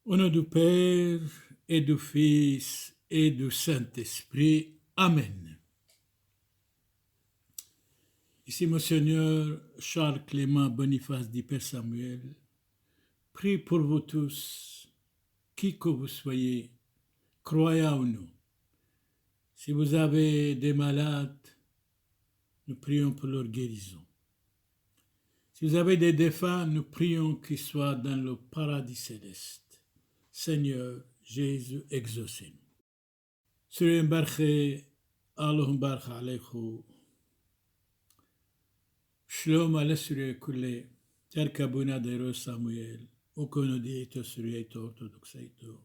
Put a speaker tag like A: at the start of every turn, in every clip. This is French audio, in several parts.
A: Au nom du Père et du Fils et du Saint-Esprit. Amen. Ici Monseigneur Charles Clément Boniface dit Père Samuel. Prie pour vous tous, qui que vous soyez, croyants ou non. Si vous avez des malades, nous prions pour leur guérison. Si vous avez des défunts, nous prions qu'ils soient dans le paradis céleste. Seigneur Jésus, exaucez-nous. Suri mbarche, Allahum barche alaykum. Shalom ala suri kulle, tarkabuna dero Samuel, ukono dieto suri eto ortodox eto.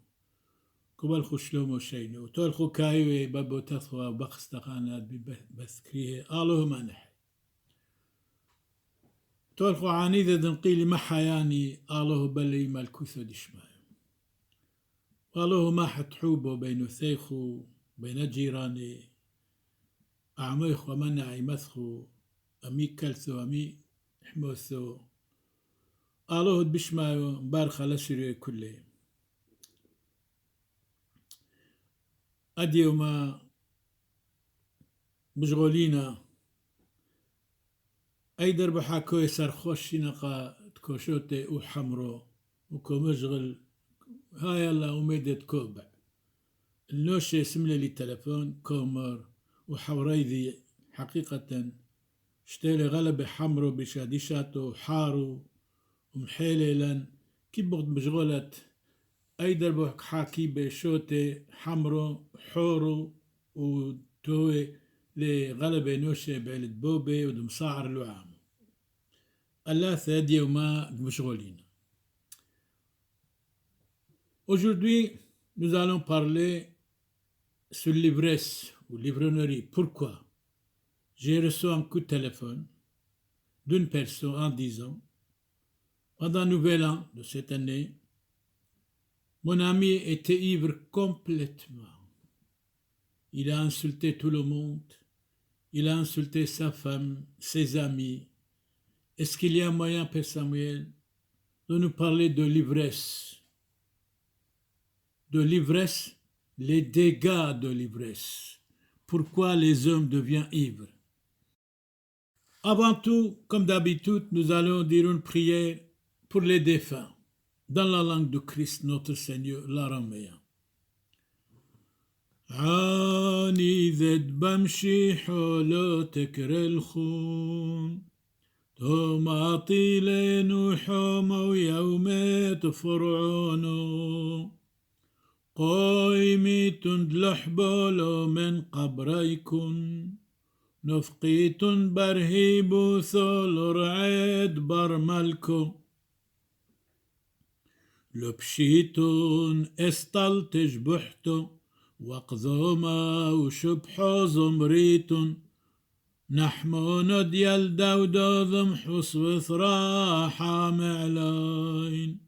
A: Kubal khushlom o shayno, tol khukayu babo tathwa bakhstaqanat بذكريه اللهم انح تول خو عنيدة دنقيلي محياني الله بلي مالكوثو دشمايو والله ما حتحوبو بين ثيخو بين جيراني أعميخو منعي مثخو أمي كلثو أمي حموثو الله بشمايو مبارخة لسري كله أديو ما مشغولينا أي درب حاكوي سرخوشي نقا تكوشوتي وحمرو وكو مشغل هاي الله وميدت كوبع النوشي سملي لي تلفون كومر وحوريذي حقيقة شتيلي غلبة حمرو بشاديشاتو حارو ومحيلي كي بغد مشغولة أي دربو حاكي بشوتي حمرو حورو وتوي لغلبة نوشي بعلد بوبي ودمصاعر لوعام الله ثادي وما مشغولين. Aujourd'hui, nous allons parler sur l'ivresse ou l'ivrognerie. Pourquoi? J'ai reçu un coup de téléphone d'une personne en disant, pendant le nouvel an de cette année, mon ami était ivre complètement. Il a insulté tout le monde, il a insulté sa femme, ses amis. Est-ce qu'il y a moyen, Père Samuel, de nous parler de l'ivresse? De l'ivresse, les dégâts de l'ivresse. Pourquoi les hommes deviennent ivres? Avant tout, comme d'habitude, nous allons dire une prière pour les défunts, dans la langue de Christ notre Seigneur, l'araméen. عاني ذد بمشي حولو تكر الخون توما طيلين حومو يوميت فرعونو قويمي تندلح بولو من قبريكن نفقيتن برهيبو ثول رعيد برملكو لبشيتن استلتج بحتو وقذوما وشبحو زمريتن نحمون ديال داودو ذمحوس وثراحة معلاين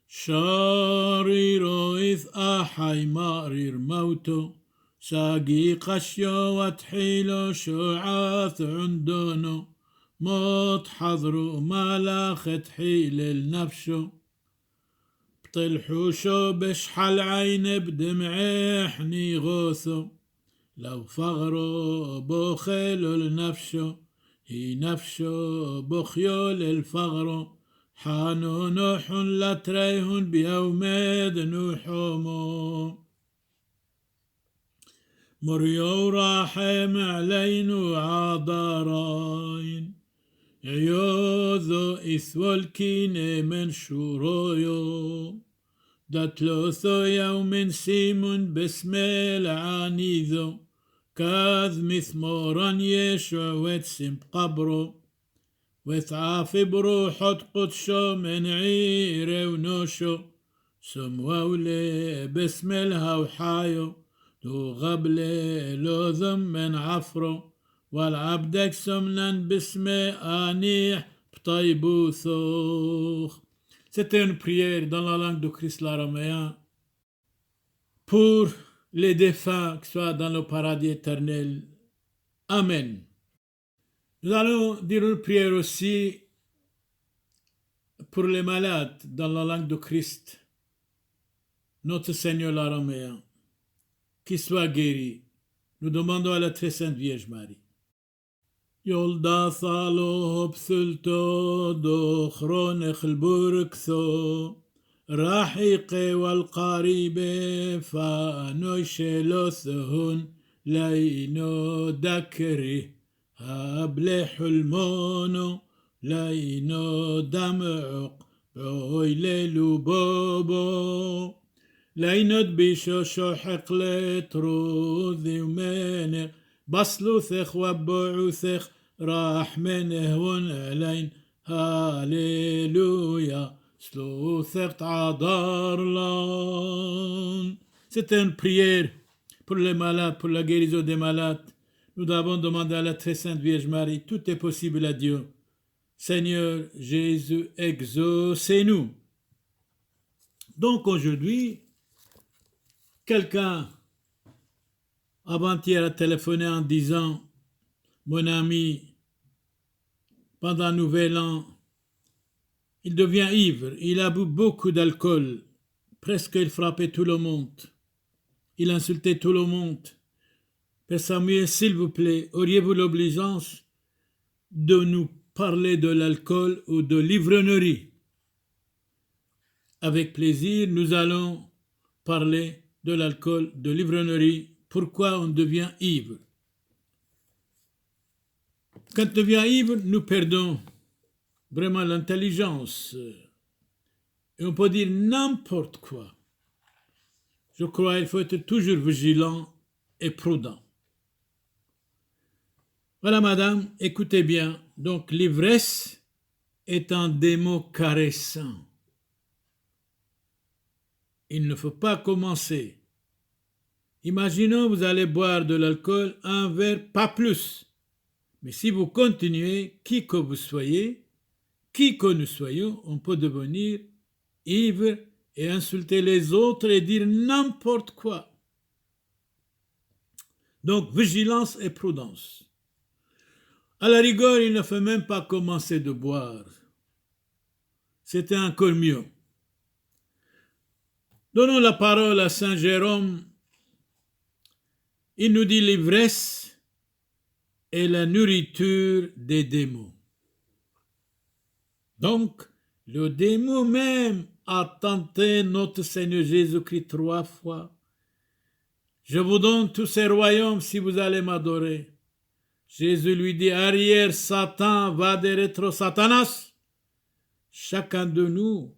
A: شاريرو إذ آحي مارير موتو ساقي قشيو وتحيلو شعاث عندونو موت حضرو مالاخ تحيل النفشو بطلحوشو بشحل عين بدمعيحني غوثو لو فغرو بوخيلو لنفشو هي نفشو بخيول الفغرو حانو نوح لتريهن بيوميد نوحومو مريو راحم علينو عضاراين عيوذو إثوى الكيني من شورويو دتلوثو يوم سيمون باسم العنيذو كاذ مثمورا يشوع وتسم قبرو وثعاف بروحو قدشو من عيري ونوشو سموولي باسم الهوحايو دو غبلي لوذم من عفرو والعبدك سمنا باسم آنيح بطيبوثوخ. C'était une prière dans la langue de Christ l'araméen pour les défunts qui soient dans le paradis éternel. Amen. Nous allons dire une prière aussi pour les malades dans la langue de Christ. notre Seigneur l'araméen, qu'il soit guéri. Nous demandons à la très sainte Vierge Marie. Yolda salo bsulto do chronech burkso rahiqe wal qaribe fa no shelothun laino dakri hable hulmono laino dam'uq boilelu bobo lainot bisho shohaq letruzi umenech بصلوثخ وبعوثخ راح منهون علين هاليلويا سلوثخ تعذرلان. C'est une prière pour les malades, pour la guérison des malades. Nous avons demandé à la très sainte Vierge Marie, tout est possible à Dieu. Seigneur Jésus, exaucez-nous. Donc aujourd'hui, quelqu'un avant-hier a téléphoné en disant, mon ami, pendant le Nouvel An, il devient ivre, il a bu beaucoup d'alcool, presque il frappait tout le monde, il insultait tout le monde. Père Samuel, s'il vous plaît, auriez-vous l'obligeance de nous parler de l'alcool ou de l'ivrognerie? Avec plaisir, nous allons parler de l'alcool, de l'ivrognerie. Pourquoi on devient ivre? Quand on devient ivre, nous perdons vraiment l'intelligence. Et on peut dire n'importe quoi. Je crois qu'il faut être toujours vigilant et prudent. Voilà, madame, écoutez bien. Donc, l'ivresse est un démon caressant. Il ne faut pas commencer. Imaginons, vous allez boire de l'alcool, un verre, pas plus. Mais si vous continuez, qui que vous soyez, qui que nous soyons, on peut devenir ivre et insulter les autres et dire n'importe quoi. Donc, vigilance et prudence. À la rigueur, il ne faut même pas commencer de boire. C'était encore mieux. Donnons la parole à Saint Jérôme. Il nous dit l'ivresse est la nourriture des démons. Donc, le démon même a tenté notre Seigneur Jésus-Christ 3 fois. Je vous donne tous ces royaumes si vous allez m'adorer. Jésus lui dit, arrière Satan, va de retro Satanas. Chacun de nous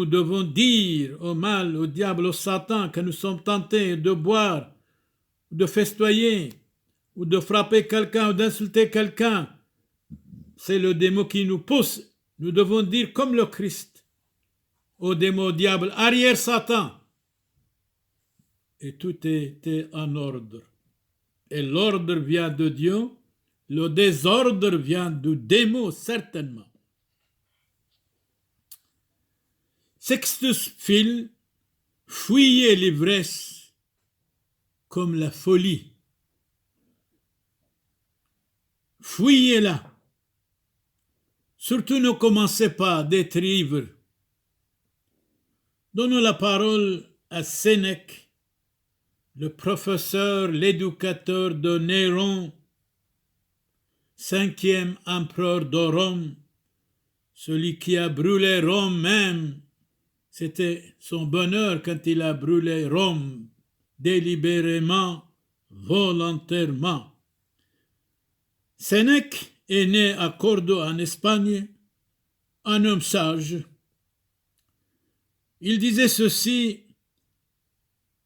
A: devons dire au mal, au diable, au Satan que nous sommes tentés de boire, de festoyer, ou de frapper quelqu'un, ou d'insulter quelqu'un. C'est le démon qui nous pousse. Nous devons dire comme le Christ au démon, au diable, arrière Satan. Et tout était en ordre. Et l'ordre vient de Dieu, le désordre vient du démon, certainement. Sextus Phile fuyait l'ivresse comme la folie. Fuyez-la. Surtout ne commencez pas d'être ivre. Donnons la parole à Sénèque, le professeur, l'éducateur de Néron, 5e empereur de Rome, celui qui a brûlé Rome même. C'était son bonheur quand il a brûlé Rome, délibérément, volontairement. Sénèque est né à Cordoue en Espagne, un homme sage. Il disait ceci,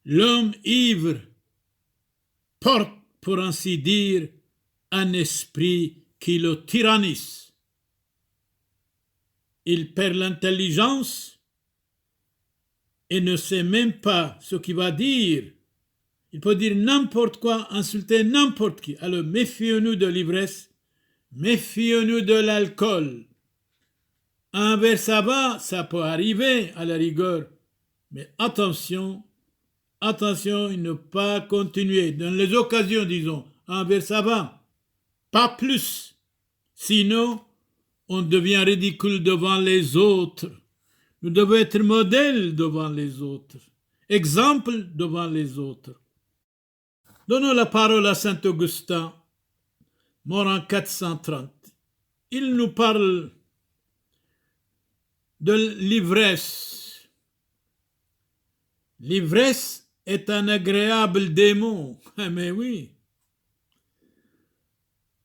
A: l'homme ivre porte, pour ainsi dire, un esprit qui le tyrannise. Il perd l'intelligence et ne sait même pas ce qu'il va dire. Il peut dire n'importe quoi, insulter n'importe qui. Alors méfions-nous de l'ivresse, méfions-nous de l'alcool. Un verre ça va, ça peut arriver à la rigueur, mais attention, il ne faut pas continuer. Dans les occasions, disons, un verre ça va, pas plus. Sinon, on devient ridicule devant les autres. Nous devons être modèles devant les autres, exemple devant les autres. Donnons la parole à saint Augustin, mort en 430. Il nous parle de l'ivresse. L'ivresse est un agréable démon. Mais oui.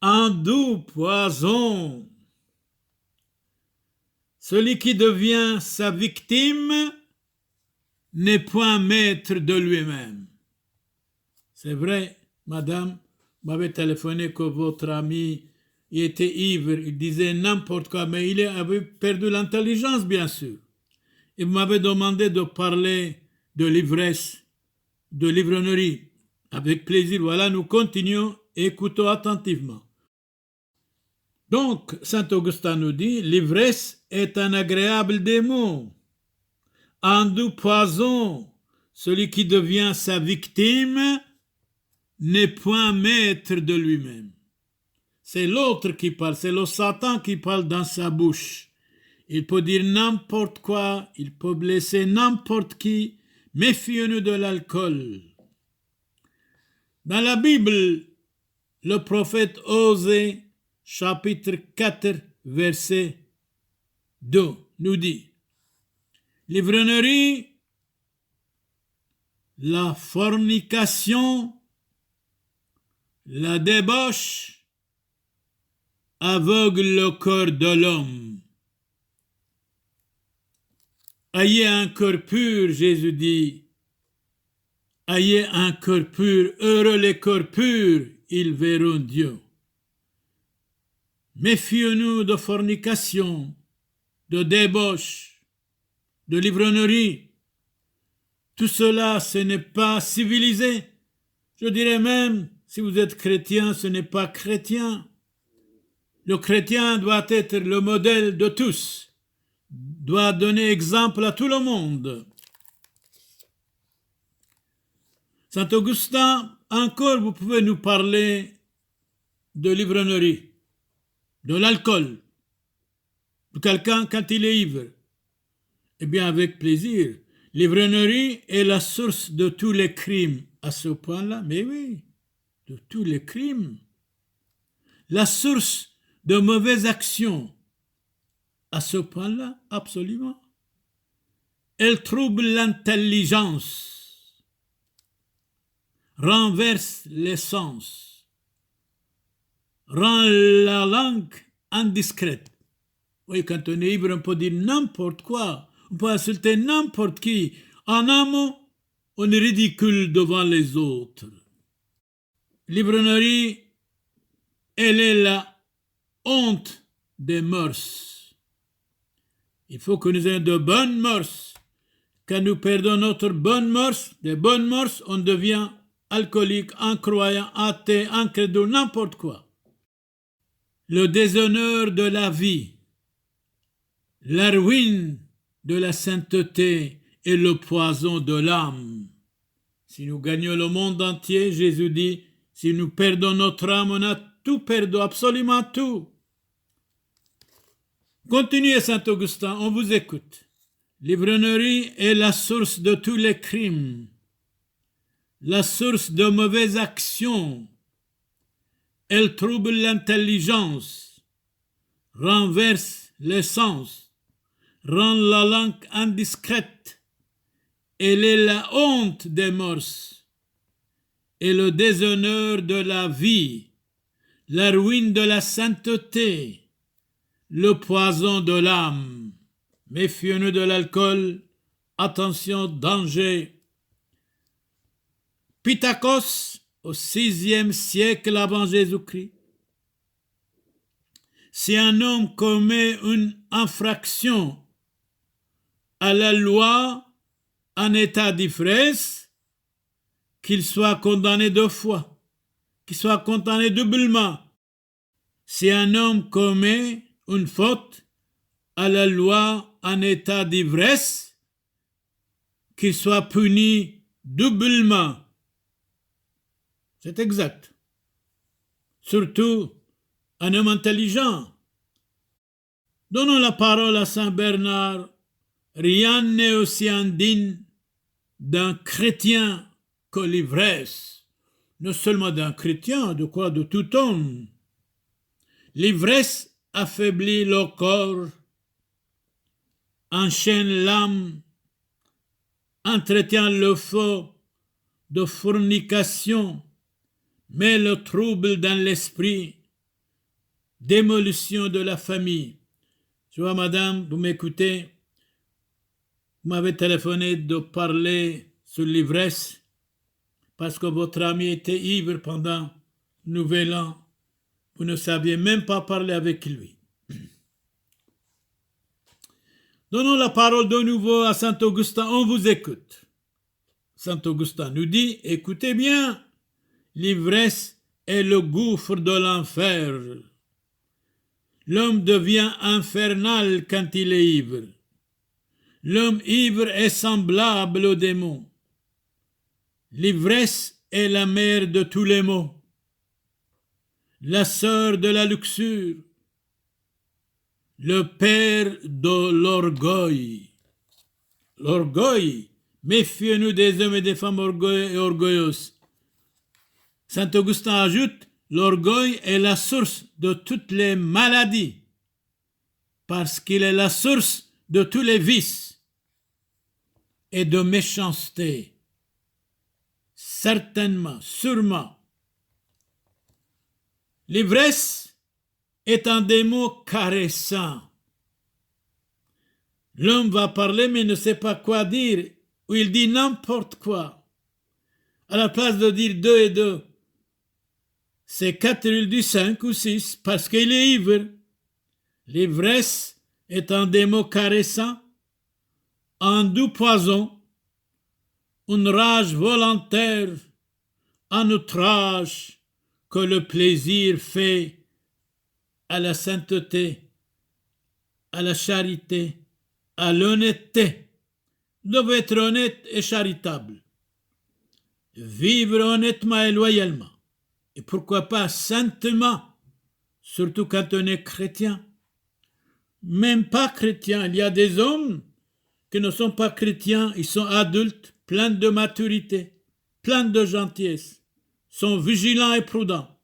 A: Un doux poison. Celui qui devient sa victime n'est point maître de lui-même. C'est vrai, madame, m'avait téléphoné que votre ami il était ivre, il disait n'importe quoi, mais il avait perdu l'intelligence, bien sûr. Il m'avait demandé de parler de l'ivresse, de l'ivrognerie. Avec plaisir, voilà, nous continuons et écoutons attentivement. Donc, saint Augustin nous dit, l'ivresse est un agréable démon, un doux poison. Celui qui devient sa victime n'est point maître de lui-même. C'est l'autre qui parle, c'est le Satan qui parle dans sa bouche. Il peut dire n'importe quoi, il peut blesser n'importe qui. Méfions-nous de l'alcool. Dans la Bible, le prophète Osée, chapitre 4, verset 2, nous dit l'ivrognerie, la fornication, la débauche aveugle le cœur de l'homme. Ayez un cœur pur, Jésus dit. Ayez un cœur pur, heureux les cœurs purs, ils verront Dieu. Méfions-nous de fornication, de débauche, de l'ivrognerie. Tout cela, ce n'est pas civilisé. Je dirais même, si vous êtes chrétien, ce n'est pas chrétien. Le chrétien doit être le modèle de tous, doit donner exemple à tout le monde. Saint Augustin, encore vous pouvez nous parler de l'ivrognerie, de l'alcool, de quelqu'un quand il est ivre. Eh bien, avec plaisir. L'ivrognerie est la source de tous les crimes. À ce point-là, mais oui, de tous les crimes. La source de mauvaises actions. À ce point-là, absolument. Elle trouble l'intelligence, renverse les sens, rend la langue indiscrète. Oui, quand on est ivre, on peut dire n'importe quoi, on peut insulter n'importe qui. En un mot, on est ridicule devant les autres. L'ivrognerie, elle est la honte des mœurs. Il faut que nous ayons de bonnes mœurs. Quand nous perdons notre bonne mœurs, des bonnes mœurs, on devient alcoolique, incroyant, athée, incrédule, n'importe quoi. Le déshonneur de la vie, la ruine de la sainteté et le poison de l'âme. Si nous gagnons le monde entier, Jésus dit, si nous perdons notre âme, on a tout perdu, absolument tout. Continuez, saint Augustin, on vous écoute. L'ivrognerie est la source de tous les crimes, la source de mauvaises actions. Elle trouble l'intelligence, renverse les sens, rend la langue indiscrète. Elle est la honte des mœurs et le déshonneur de la vie, la ruine de la sainteté, le poison de l'âme. Méfions-nous de l'alcool, attention, danger. Pythagore, au VIe siècle avant Jésus-Christ, si un homme commet une infraction à la loi en état d'ivresse, qu'il soit condamné 2 fois, qu'il soit condamné doublement. Si un homme commet une faute à la loi en état d'ivresse, qu'il soit puni doublement. C'est exact. Surtout un homme intelligent. Donnons la parole à saint Bernard Rien n'est aussi indigne d'un chrétien que l'ivresse. Non seulement d'un chrétien, de quoi? De tout homme. L'ivresse affaiblit le corps, enchaîne l'âme, entretient le feu de fornication, met le trouble dans l'esprit, démolition de la famille. Je vois, madame, vous m'écoutez, vous m'avez téléphoné de parler sur l'ivresse parce que votre ami était ivre pendant le Nouvel An. Vous ne saviez même pas parler avec lui. Donnons la parole de nouveau à Saint Augustin, on vous écoute. Saint Augustin nous dit, écoutez bien, l'ivresse est le gouffre de l'enfer. L'homme devient infernal quand il est ivre. L'homme ivre est semblable au démon. L'ivresse est la mère de tous les maux, la sœur de la luxure, le père de l'orgueil. L'orgueil, méfiez-nous des hommes et des femmes orgueilleuses. Saint Augustin ajoute, l'orgueil est la source de toutes les maladies, parce qu'il est la source de tous les vices et de méchanceté. Certainement, sûrement. L'ivresse est un démon caressant. L'homme va parler mais ne sait pas quoi dire, ou il dit n'importe quoi. À la place de dire 2 et 2, c'est 4, il dit 5 ou 6, parce qu'il est ivre. L'ivresse est un démon caressant, un doux poison, une rage volontaire, un outrage que le plaisir fait à la sainteté, à la charité, à l'honnêteté. Vous devez être honnête et charitable. Vivre honnêtement et loyalement. Et pourquoi pas saintement, surtout quand on est chrétien. Même pas chrétien, il y a des hommes qui ne sont pas chrétiens, ils sont adultes, pleins de maturité, pleins de gentillesse, sont vigilants et prudents.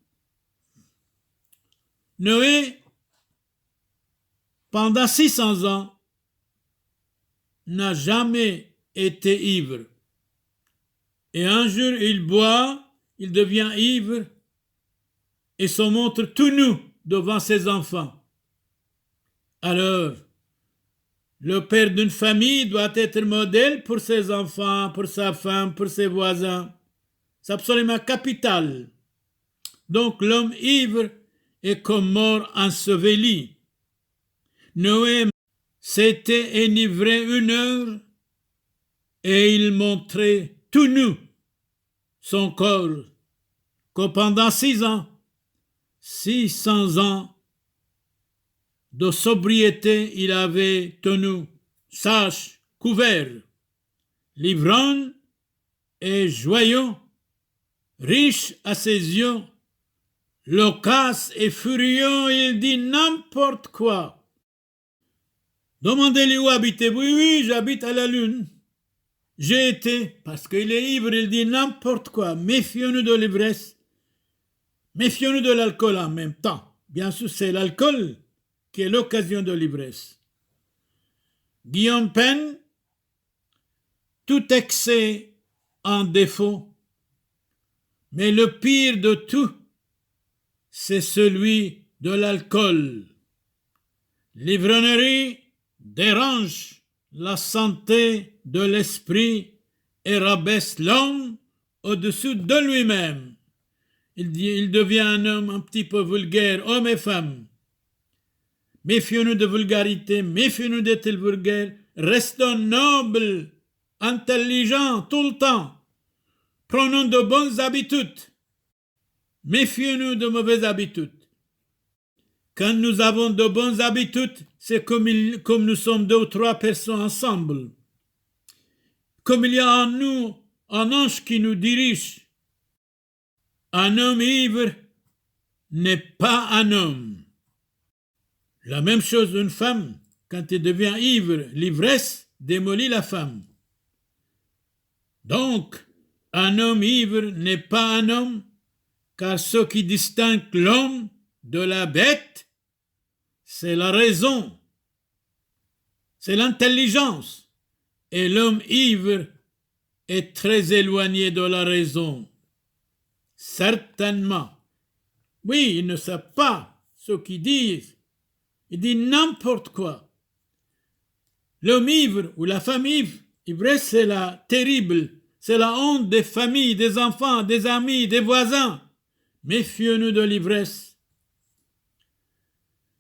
A: Noé, pendant 600 ans, n'a jamais été ivre. Et un jour, il boit, il devient ivre et se montre tout nu devant ses enfants. Alors, le père d'une famille doit être modèle pour ses enfants, pour sa femme, pour ses voisins. C'est absolument capital. Donc, l'homme ivre est comme mort enseveli. Noé s'était enivré 1 heure et il montrait tout nu son corps, que pendant 600 ans de sobriété, il avait tenu, sage, couvert, l'ivrogne et joyeux, riche à ses yeux, loquace et furieux, il dit n'importe quoi. Demandez-lui où habitez-vous. Oui, j'habite à la Lune. J'ai été, parce qu'il est ivre, il dit n'importe quoi. Méfions-nous de l'ivresse. Méfions-nous de l'alcool en même temps. Bien sûr, c'est l'alcool qui est l'occasion de l'ivresse. Guillaume Pen, tout excès en défaut, mais le pire de tout, c'est celui de l'alcool. L'ivrognerie dérange la santé de l'esprit et rabaisse l'homme au-dessus de lui-même. Il devient un homme un petit peu vulgaire, hommes et femmes. Méfions-nous de vulgarité, méfions-nous d'être vulgaire, restons nobles, intelligents tout le temps. Prenons de bonnes habitudes. Méfions-nous de mauvaises habitudes. Quand nous avons de bonnes habitudes, c'est comme nous sommes 2 ou 3 personnes ensemble. Comme il y a en nous un ange qui nous dirige. Un homme ivre n'est pas un homme. La même chose une femme, quand elle devient ivre, l'ivresse, démolit la femme. Donc, un homme ivre n'est pas un homme, car ce qui distingue l'homme de la bête, c'est la raison, c'est l'intelligence. Et l'homme ivre est très éloigné de la raison. Certainement. Oui, ils ne savent pas ce qu'ils disent. Ils disent n'importe quoi. L'homme ivre ou la femme ivre, ivresse, c'est la terrible, c'est la honte des familles, des enfants, des amis, des voisins. Méfions-nous de l'ivresse.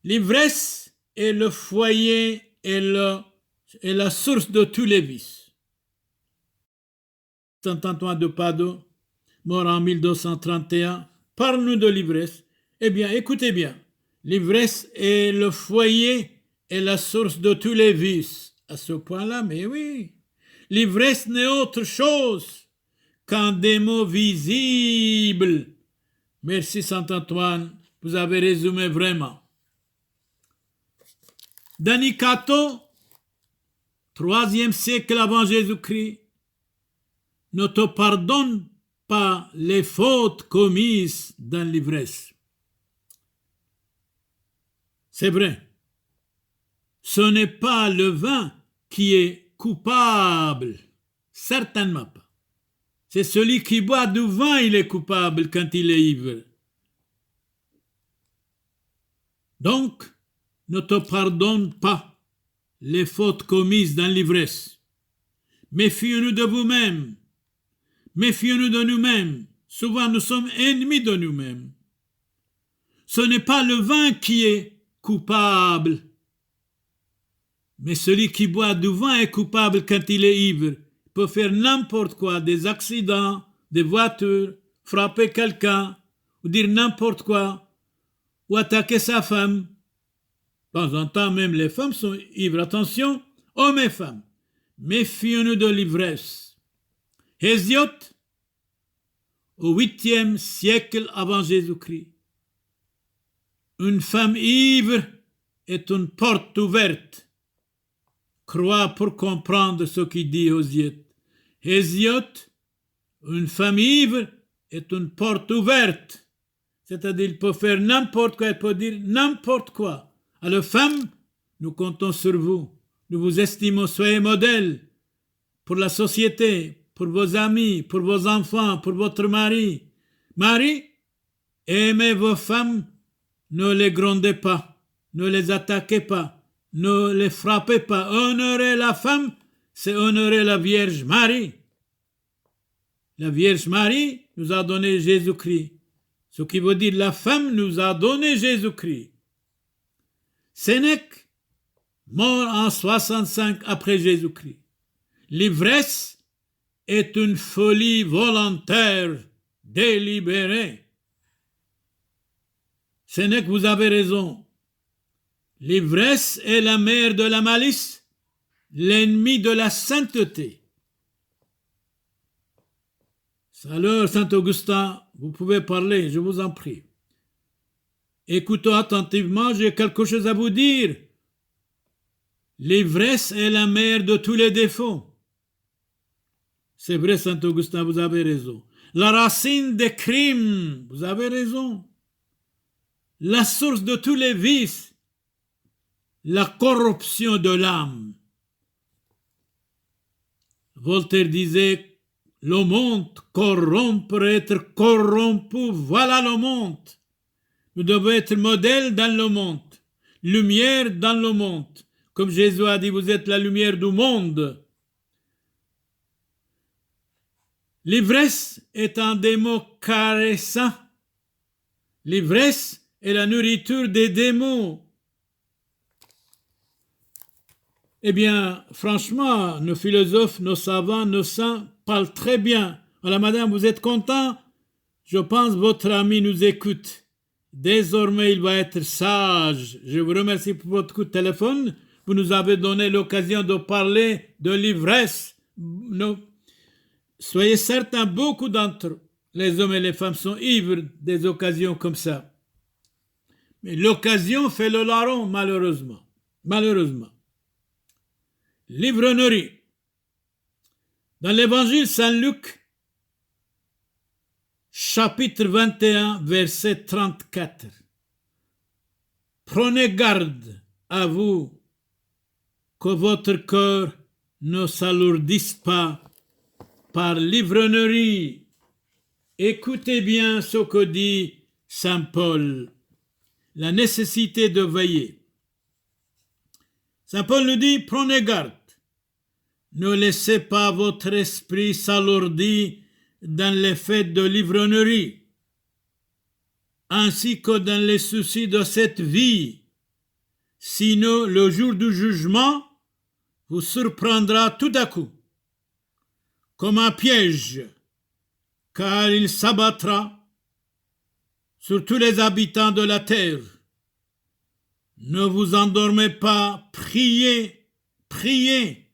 A: L'ivresse est le foyer et la source de tous les vices. Saint Antoine de Padoue, mort en 1231, parle-nous de l'ivresse. Eh bien, écoutez bien, l'ivresse est le foyer et la source de tous les vices. À ce point-là, mais oui, l'ivresse n'est autre chose qu'un démon visible. Merci Saint Antoine, vous avez résumé vraiment. Danicato, 3e siècle avant Jésus-Christ, ne te pardonne pas les fautes commises dans l'ivresse. C'est vrai, ce n'est pas le vin qui est coupable, certainement pas. C'est celui qui boit du vin, il est coupable quand il est ivre. Donc, ne te pardonne pas les fautes commises dans l'ivresse. Méfions-nous de vous-même. Méfions-nous de nous-mêmes. Souvent, nous sommes ennemis de nous-mêmes. Ce n'est pas le vin qui est coupable, mais celui qui boit du vin est coupable quand il est ivre. Il peut faire n'importe quoi, des accidents, des voitures, frapper quelqu'un, ou dire n'importe quoi, ou attaquer sa femme. De temps en temps, même les femmes sont ivres. Attention, hommes et femmes, méfions-nous de l'ivresse. Hésiote, au 8e siècle avant Jésus-Christ, une femme ivre est une porte ouverte. Crois pour comprendre ce qu'il dit Hésiote. Hésiote, une femme ivre est une porte ouverte. C'est-à-dire, il peut faire n'importe quoi, il peut dire n'importe quoi. Alors, femmes, nous comptons sur vous. Nous vous estimons, soyez modèles pour la société, pour vos amis, pour vos enfants, pour votre mari. Mari, aimez vos femmes, ne les grondez pas, ne les attaquez pas. Ne les frappez pas. Honorer la femme, c'est honorer la Vierge Marie. La Vierge Marie nous a donné Jésus-Christ. Ce qui veut dire la femme nous a donné Jésus-Christ. Sénèque, mort en 65 après Jésus-Christ. L'ivresse est une folie volontaire, délibérée. Sénèque, vous avez raison. L'ivresse est la mère de la malice, l'ennemi de la sainteté. Alors, Saint Augustin, vous pouvez parler, je vous en prie. Écoutons attentivement, j'ai quelque chose à vous dire. L'ivresse est la mère de tous les défauts. C'est vrai, Saint Augustin, vous avez raison. La racine des crimes, vous avez raison. La source de tous les vices, la corruption de l'âme. Voltaire disait, le monde corrompre, être corrompu, voilà le monde. Nous devons être modèles dans le monde, lumière dans le monde. Comme Jésus a dit, vous êtes la lumière du monde. L'ivresse est un démon caressant. L'ivresse est la nourriture des démons. Eh bien, franchement, nos philosophes, nos savants, nos saints parlent très bien. Alors, madame, vous êtes content? Je pense que votre ami nous écoute. Désormais, il va être sage. Je vous remercie pour votre coup de téléphone. Vous nous avez donné l'occasion de parler de l'ivresse. Soyez certains, beaucoup d'entre les hommes et les femmes sont ivres des occasions comme ça. Mais l'occasion fait le larron, malheureusement. Malheureusement. l'ivrognerie. Dans l'évangile Saint-Luc, chapitre 21, verset 34. Prenez garde à vous que votre cœur ne s'alourdisse pas par l'ivrognerie. Écoutez bien ce que dit Saint Paul, la nécessité de veiller. Saint Paul nous dit, prenez garde, ne laissez pas votre esprit s'alourdir dans les faits de l'ivrognerie, ainsi que dans les soucis de cette vie, sinon le jour du jugement vous surprendra tout à coup, comme un piège, car il s'abattra sur tous les habitants de la terre. Ne vous endormez pas, priez, priez,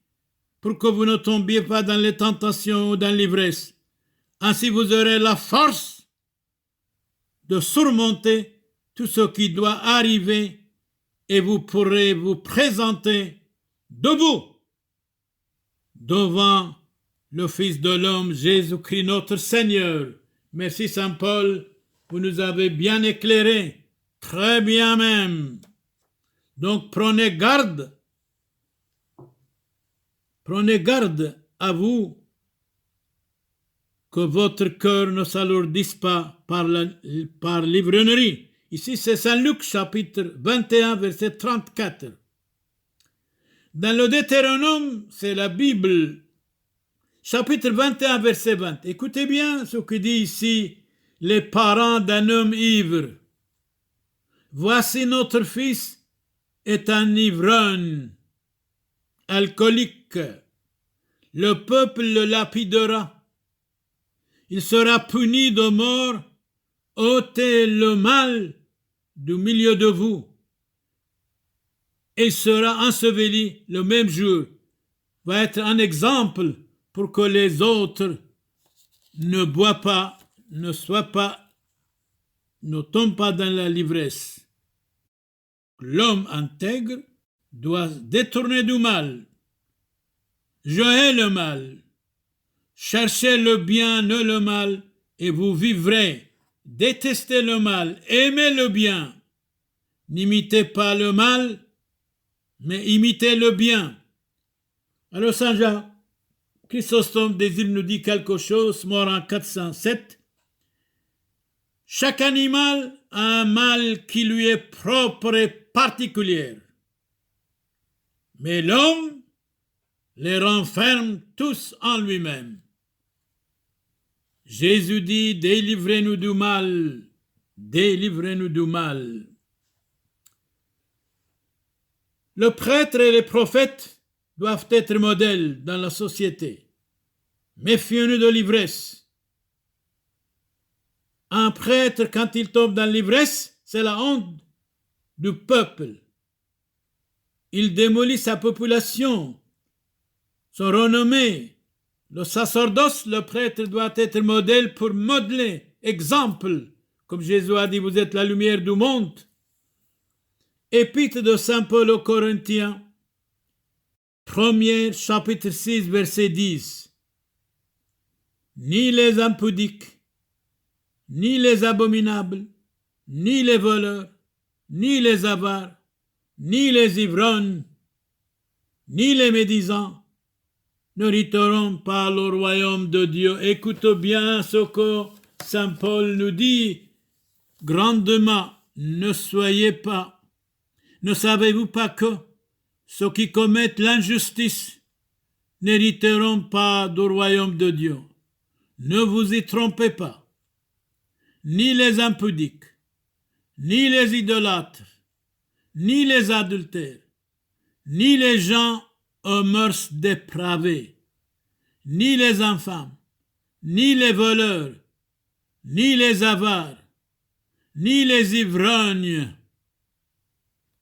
A: pour que vous ne tombiez pas dans les tentations ou dans l'ivresse. Ainsi vous aurez la force de surmonter tout ce qui doit arriver et vous pourrez vous présenter debout devant le Fils de l'homme, Jésus-Christ notre Seigneur. Merci Saint Paul, vous nous avez bien éclairé, très bien même. Donc prenez garde à vous que votre cœur ne s'alourdisse pas par l'ivrognerie. Ici c'est Saint Luc chapitre 21 verset 34. Dans le Deutéronome, c'est la Bible, chapitre 21 verset 20. Écoutez bien ce que dit ici les parents d'un homme ivre. Voici notre fils est un ivrogne, alcoolique. Le peuple le lapidera. Il sera puni de mort. Ôtez le mal du milieu de vous. Et il sera enseveli le même jour. Va être un exemple pour que les autres ne boivent pas, ne tombent pas dans la l'ivresse. L'homme intègre doit détourner du mal. Jouez le mal. Cherchez le bien, ne le mal, et vous vivrez. Détestez le mal, aimez le bien. N'imitez pas le mal, mais imitez le bien. Alors Saint Jean Chrysostome des Îles nous dit quelque chose, mort en 407. Chaque animal a un mal qui lui est propre et particulier. Mais l'homme les renferme tous en lui-même. Jésus dit, délivrez-nous du mal, délivrez-nous du mal. Le prêtre et les prophètes doivent être modèles dans la société. Méfions-nous de l'ivresse. Un prêtre, quand il tombe dans l'ivresse, c'est la honte du peuple. Il démolit sa population, son renommée. Le sacerdoce, le prêtre doit être modèle pour modeler, exemple. Comme Jésus a dit, vous êtes la lumière du monde. Épître de Saint Paul aux Corinthiens, 1er chapitre 6, verset 10. Ni les impudiques, ni les abominables, ni les voleurs, ni les avares, ni les ivrognes, ni les médisants n'hériteront pas le royaume de Dieu. Écoutez bien ce que Saint Paul nous dit grandement. Ne savez-vous pas que ceux qui commettent l'injustice n'hériteront pas du royaume de Dieu? Ne vous y trompez pas. Ni les impudiques, ni les idolâtres, ni les adultères, ni les gens aux mœurs dépravées, ni les infâmes, ni les voleurs, ni les avares, ni les ivrognes,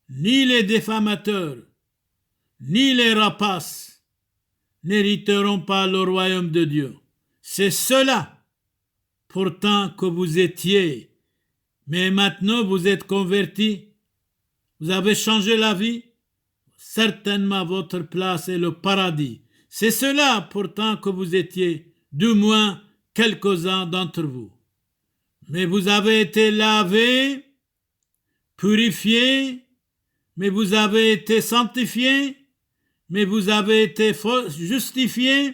A: ni les diffamateurs, ni les rapaces n'hériteront pas le royaume de Dieu. C'est cela, pourtant, que vous étiez, mais maintenant vous êtes convertis, vous avez changé la vie, certainement votre place est le paradis. C'est cela pourtant que vous étiez, du moins quelques-uns d'entre vous. Mais vous avez été lavés, purifiés, mais vous avez été sanctifiés, mais vous avez été justifiés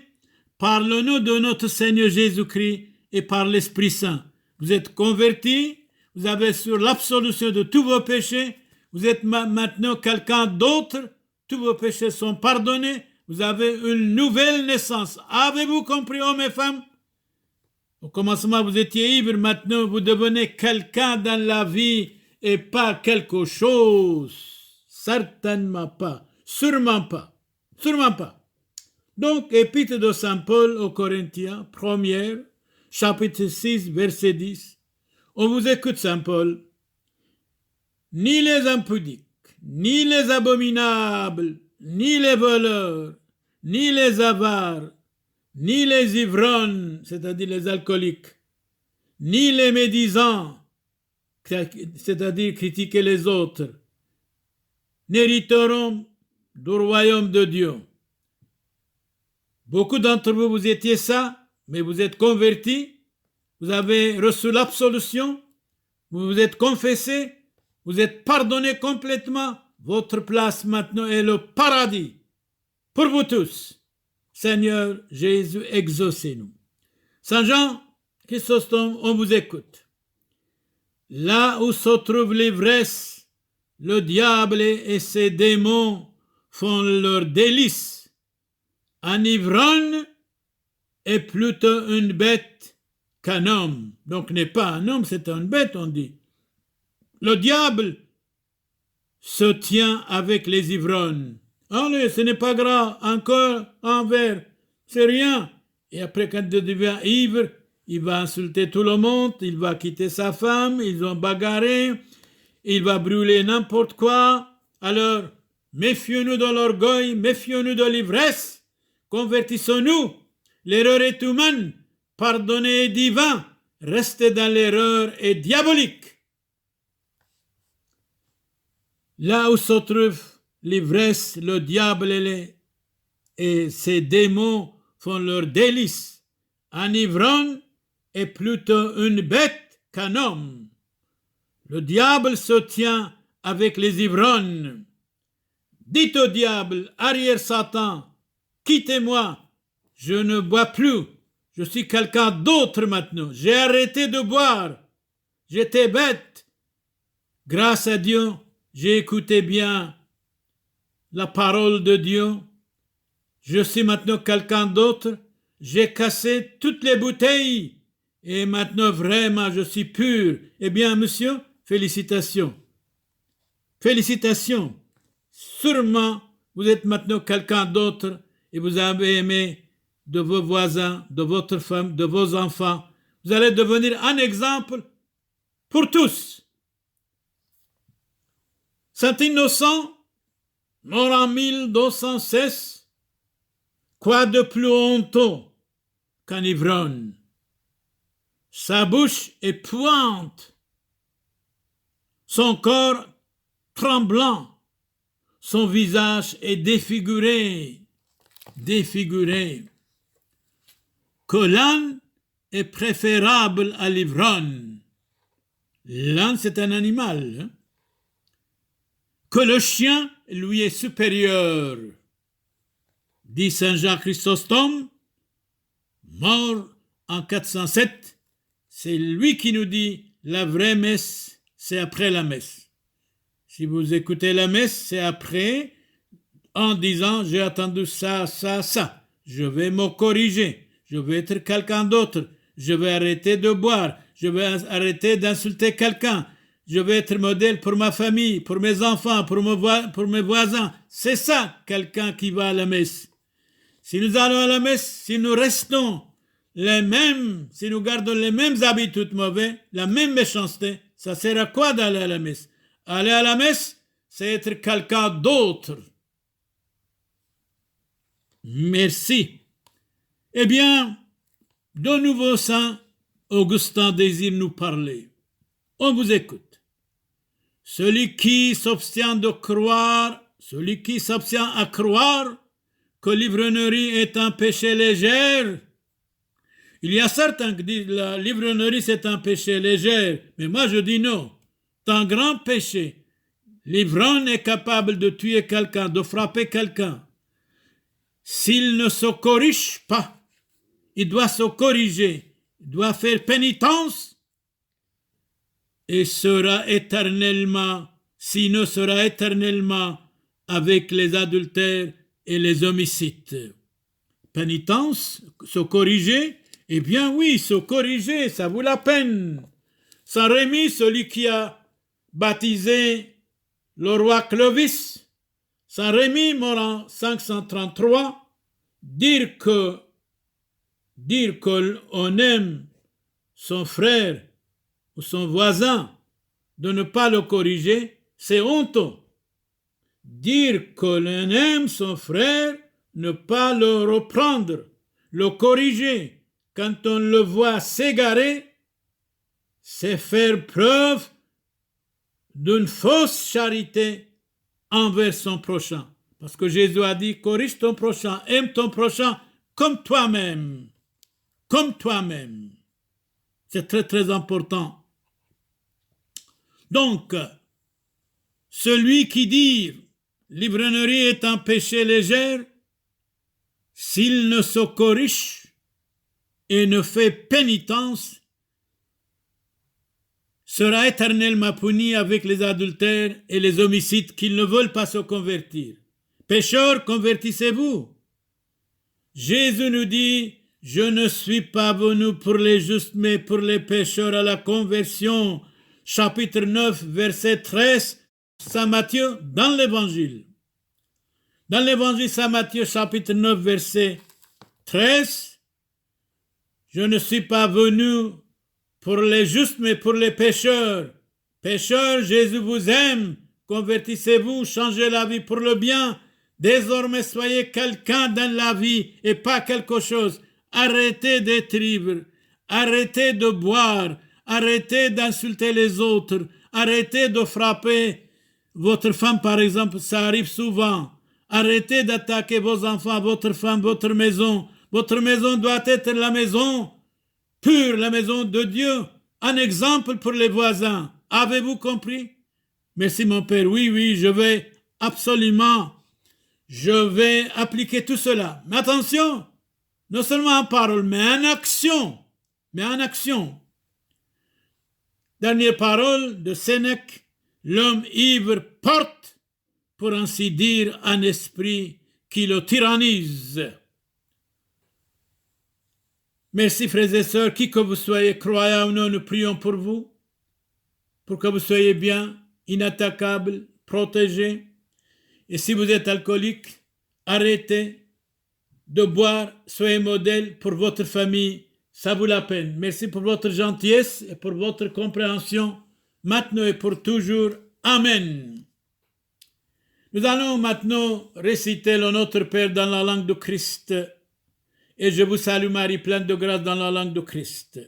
A: par le nom de notre Seigneur Jésus-Christ et par l'Esprit Saint. Vous êtes convertis, vous avez sur l'absolution de tous vos péchés, vous êtes maintenant quelqu'un d'autre, tous vos péchés sont pardonnés, vous avez une nouvelle naissance. Avez-vous compris, hommes et femmes? Au commencement, vous étiez ivre, maintenant vous devenez quelqu'un dans la vie et pas quelque chose. Certainement pas, sûrement pas, sûrement pas. Donc, épître de Saint Paul aux Corinthiens, première, chapitre 6, verset 10. On vous écoute, Saint Paul. Ni les impudiques, ni les abominables, ni les voleurs, ni les avares, ni les ivrognes, c'est-à-dire les alcooliques, ni les médisants, c'est-à-dire critiquer les autres, n'hériteront du royaume de Dieu. Beaucoup d'entre vous, vous étiez ça, mais vous êtes convertis, vous avez reçu l'absolution, vous vous êtes confessés, vous êtes pardonnés complètement. Votre place maintenant est le paradis. Pour vous tous, Seigneur Jésus, exaucez-nous. Saint Jean Chrysostome, on vous écoute. Là où se trouve l'ivresse, le diable et ses démons font leur délice. Un ivrogne est plutôt une bête qu'un homme. Donc n'est pas un homme, c'est une bête, on dit. Le diable se tient avec les ivrognes. Allez, ce n'est pas grave, encore un verre, c'est rien. Et après, quand il devient ivre, il va insulter tout le monde, il va quitter sa femme, ils vont bagarrer, il va brûler n'importe quoi. Alors, méfions-nous de l'orgueil, méfions-nous de l'ivresse, convertissons-nous. L'erreur est humaine, pardonner est divin, rester dans l'erreur est diabolique. Là où se trouve l'ivresse, le diable et ses démons font leur délice. Un ivrogne est plutôt une bête qu'un homme. Le diable se tient avec les ivrognes. Dites au diable, arrière Satan, quittez-moi, je ne bois plus, je suis quelqu'un d'autre maintenant, j'ai arrêté de boire, j'étais bête. Grâce à Dieu, j'ai écouté bien la parole de Dieu. Je suis maintenant quelqu'un d'autre. J'ai cassé toutes les bouteilles. Et maintenant, vraiment, je suis pur. Eh bien, monsieur, félicitations. Félicitations. Sûrement, vous êtes maintenant quelqu'un d'autre et vous avez aimé de vos voisins, de votre femme, de vos enfants. Vous allez devenir un exemple pour tous. Saint Innocent, mort en 1216, quoi de plus honteux qu'un ivrogne? Sa bouche est puante, son corps tremblant, son visage est défiguré. Que l'âne est préférable à l'ivrogne. L'âne, c'est un animal, hein? Que le chien lui est supérieur. Dit Saint Jean Chrysostome, mort en 407, c'est lui qui nous dit la vraie messe, c'est après la messe. Si vous écoutez la messe, c'est après, en disant j'ai attendu ça. Je vais me corriger, je vais être quelqu'un d'autre, je vais arrêter de boire, je vais arrêter d'insulter quelqu'un. Je vais être modèle pour ma famille, pour mes enfants, pour mes voisins. C'est ça, quelqu'un qui va à la messe. Si nous allons à la messe, si nous restons les mêmes, si nous gardons les mêmes habitudes mauvaises, la même méchanceté, ça sert à quoi d'aller à la messe? Aller à la messe, c'est être quelqu'un d'autre. Merci. Eh bien, de nouveau, Saint Augustin désire nous parler. On vous écoute. Celui qui s'obstient de croire celui qui s'abstient à croire que l'ivrognerie est un péché léger. Il y a certains qui disent que la l'ivrognerie c'est un péché léger, mais moi je dis non. C'est un grand péché. L'ivrogne est capable de tuer quelqu'un, de frapper quelqu'un. S'il ne se corrige pas, il doit se corriger, il doit faire pénitence et sera éternellement, sinon sera éternellement avec les adultères et les homicides. Pénitence, se corriger, eh bien oui, se corriger, ça vaut la peine. Saint Rémy, celui qui a baptisé le roi Clovis, Saint Rémy, mort en 533, dire qu'on aime son frère ou son voisin, de ne pas le corriger, c'est honteux. Dire que l'on aime son frère, ne pas le reprendre, le corriger, quand on le voit s'égarer, c'est faire preuve d'une fausse charité envers son prochain. Parce que Jésus a dit, corrige ton prochain, aime ton prochain comme toi-même. Comme toi-même. C'est très très important. Donc, celui qui dit l'ivrognerie est un péché léger, s'il ne se corrige et ne fait pénitence, sera éternellement puni avec les adultères et les homicides qui ne veulent pas se convertir. Pécheurs, convertissez-vous. Jésus nous dit, je ne suis pas venu pour les justes, mais pour les pécheurs à la conversion. Chapitre 9, verset 13, Saint Matthieu, dans l'Évangile. Dans l'Évangile Saint Matthieu, chapitre 9, verset 13, je ne suis pas venu pour les justes, mais pour les pécheurs. Pécheurs, Jésus vous aime. Convertissez-vous, changez la vie pour le bien. Désormais, soyez quelqu'un dans la vie et pas quelque chose. Arrêtez d'être ivre. Arrêtez de boire. Arrêtez d'insulter les autres. Arrêtez de frapper votre femme, par exemple. Ça arrive souvent. Arrêtez d'attaquer vos enfants, votre femme, votre maison. Votre maison doit être la maison pure, la maison de Dieu, un exemple pour les voisins. Avez-vous compris? Merci mon Père. Oui, je vais appliquer tout cela. Mais attention, non seulement en parole, mais en action. Dernière parole de Sénèque, l'homme ivre porte, pour ainsi dire, un esprit qui le tyrannise. Merci frères et sœurs, qui que vous soyez, croyants ou non, nous prions pour vous, pour que vous soyez bien, inattaquables, protégés. Et si vous êtes alcoolique, arrêtez de boire, soyez modèle pour votre famille, ça vaut la peine. Merci pour votre gentillesse et pour votre compréhension, maintenant et pour toujours. Amen. Nous allons maintenant réciter le Notre Père dans la langue de Christ. Et je vous salue Marie, pleine de grâce dans la langue de Christ.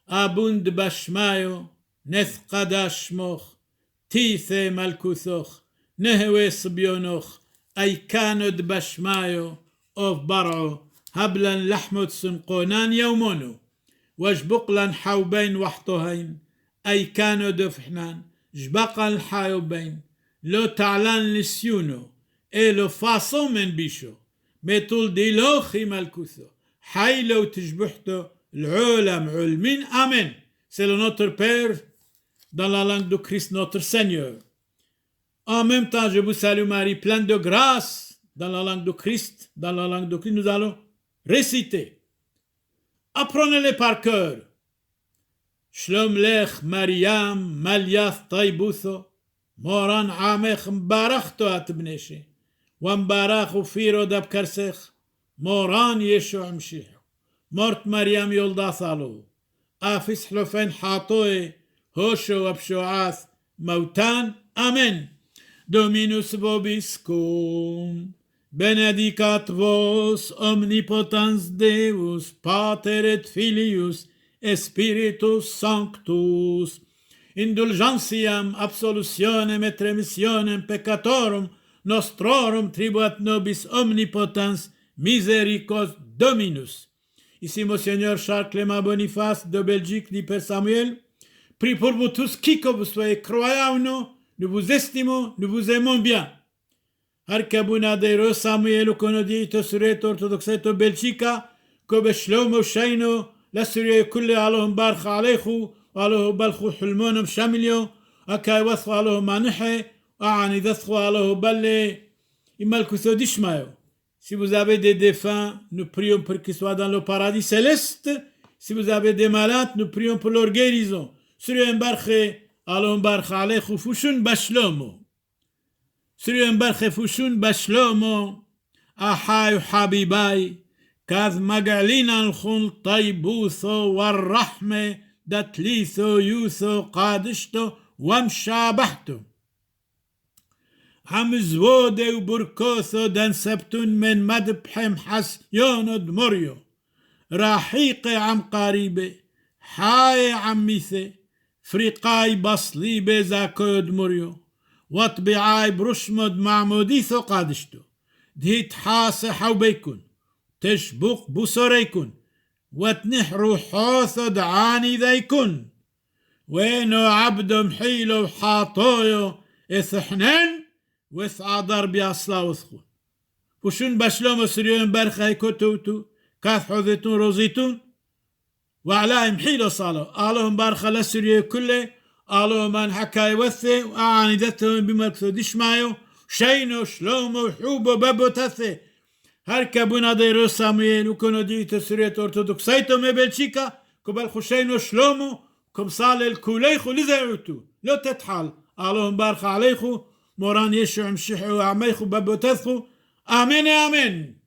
A: Abund bashmayo, neth qadash moch, tithe malkusoch, nehwes bionoch, aikanod bashmayo, of bar'o, hablan lahmut sunqonan yawmono, wajbuqlan hawbain wahtohain, aikanod ofhnan, jbaqan hayobain, lo ta'lan lisyuno, et le façon men bicho. متول ديلوخي مالكوثو حيلو تجبحتو العالم علمين Amen. C'est le Notre Père dans la langue de Christ notre Seigneur. En même temps, je vous salue Marie, pleine de grâce dans la langue de Christ. Dans la langue de Christ, nous allons réciter. Apprenez-les par cœur. Shlom lech Mariam Maliath Taibutho Moran Amech Mbarachto Atbneshi ومبارخ وفيرو دب كرسخ موران يشوع مشيح مرت مريم يولدا صالو آفس حلفين حاطوي هوشو وبشوعاث موتان أمين دومينوس vobiscum benedicat vos omnipotens Deus Pater et Filius et Spiritus Sanctus indulgentiam absolutionem et remissionem peccatorum nostrorum tribuat nobis omnipotens misericors Dominus. Ici, Monseigneur Charles Clément Boniface de Belgique, dit Père Samuel. Prie pour vous tous, qui que vous soyez, croyants ou non, nous vous estimons, nous vous aimons bien. Harkabuna de Samuel, ou konodi, to suret orthodoxeto Belgica, kobe shlomo shaino, la surie kulle Allahum barcha alechu, Allahu balchu hulmonum shamilio, akay wasfu Allahu manihe, aani dasfu Allahu balle, imal kusodishmayo. Si vous avez des défunts, nous prions pour qu'ils soient dans le paradis céleste. Si vous avez des malades, nous prions pour leur guérison. Suriyem barche, Alon barche alechu fushun bashlomo. Suriyem barche fushun bashlomo. Ahayu habibai. Kaz magalina al-khun taybuso warrahme datliso yuso qadishto wamshabahto. Hamzwode u burkoso dan septun men madbhem has yonod morio. راحيق عم قريبه حاي عميثه فريقاي بصلي بزاكود مريو وطبيعاي برشمد معموديثو قادشتو دهيت حاس حوبيكن تشبق بصريكن وتنحرو حوثو دعاني ذيكن وينو عبدو محيلو حاطويو اثحنن وثعدر بيصلا وثخون وشون بشلوم سريون برخي كتوتو كاث حوذتون روزيتون وعلائم حيلو صالو آلهم بارخة لسرية كله آلهم من حكا يوثي وآعني ذاتهم بمركزو ديشمايو شينو شلومو حوبو بابو تثي هركبونا دي رو سامويل وكونو دي تسرية أرتودوكسيتو مبلشيكا كبالخو شينو شلومو كم صالي الكوليخو لذعوتو لو تتحال آلهم بارخة عليخو موران يشو عمشيحو وعميخو بابو تثخو آمين آمين.